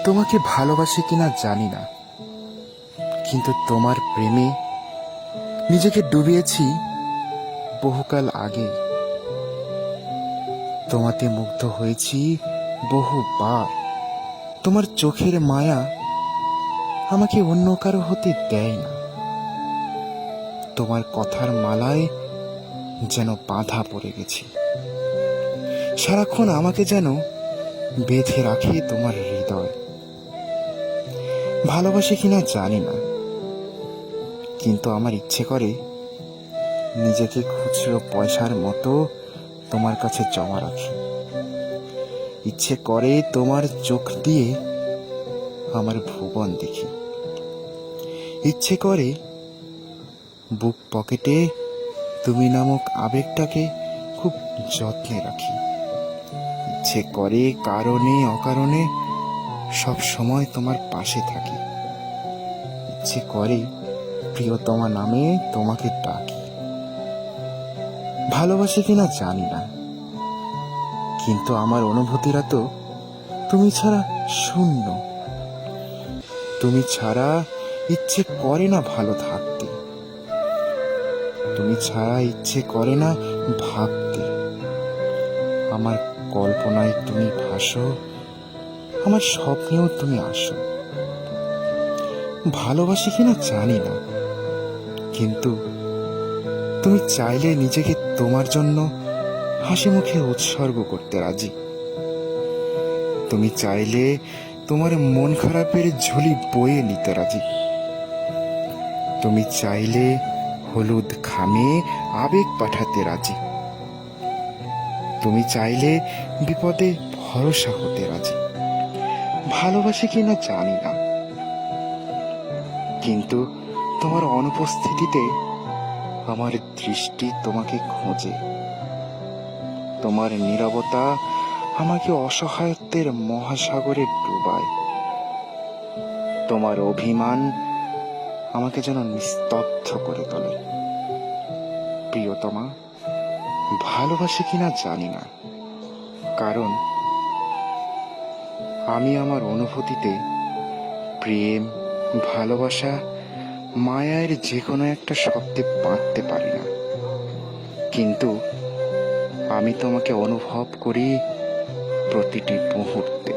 তোমাকে ভালোবাসি কিনা জানি না, কিন্তু তোমার প্রেমে নিজেকে ডুবিয়েছি বহুকাল আগে। তোমাতে মুগ্ধ হয়েছি বহুবার। তোমার চোখের মায়া আমাকে অন্য কারো হতে দেয় না। তোমার কথার মালায় যেন বাঁধা পড়ে গেছি। সারাক্ষণ আমাকে যেন বেঁধে রাখে তোমার হৃদয়। ভালোবাসি কিনা জানি না, কিন্তু আমার ইচ্ছে করে নিজেকে খুচরো পয়সার মতো তোমার কাছে জমা রাখি। ইচ্ছে করে তোমার চোখ দিয়ে আমার ভুবন দেখি। ইচ্ছে করে বুক পকেটে তুমি নামক আবেগটাকে খুব যত্নে রাখি। ইচ্ছে করে কারণে অকারণে সব সময় তোমার পাশে থাকি। ইচ্ছে করে প্রিয়তমা নামে তোমাকে ডাকি। ভালোবাসি কিনা জানি না, কিন্তু আমার অনুভূতিরা তো তুমি ছাড়া শূন্য। তুমি ছাড়া ইচ্ছে করে না ভালো থাকতে। তুমি ছাড়া ইচ্ছে করে না ভাবতে। আমার কল্পনায় তুমি ভাসো, আমার স্বপ্নেও তুমি আসো। ভালোবাসি কিনা জানি না, কিন্তু তুমি চাইলে নিজেকে তোমার জন্য হাসি মুখে উৎসর্গ করতে রাজি। তুমি চাইলে তোমার মন খারাপের ঝুলি বয়ে নিতে রাজি। তুমি চাইলে হলুদ খামে আবেগ পাঠাতে রাজি। তুমি চাইলে বিপদে ভরসা হতে রাজি। ভালোবাসি কিনা জানি না, কিন্তু তোমার অনুপস্থিতিতে আমার দৃষ্টি তোমাকে খোঁজে। তোমার নীরবতা আমাকে অসহায়ত্বের মহাসাগরে ডুবায়। তোমার অভিমান আমাকে যেন নিস্তব্ধ করে তোলে। প্রিয়তমা, ভালোবাসি কিনা জানি না, কারণ আমি আমার অনুভূতিতে প্রেম, ভালোবাসা, মায়ের যে কোনো একটা শব্দে বাঁধতে পারি না। কিন্তু আমি তোমাকে অনুভব করি প্রতিটি মুহূর্তে।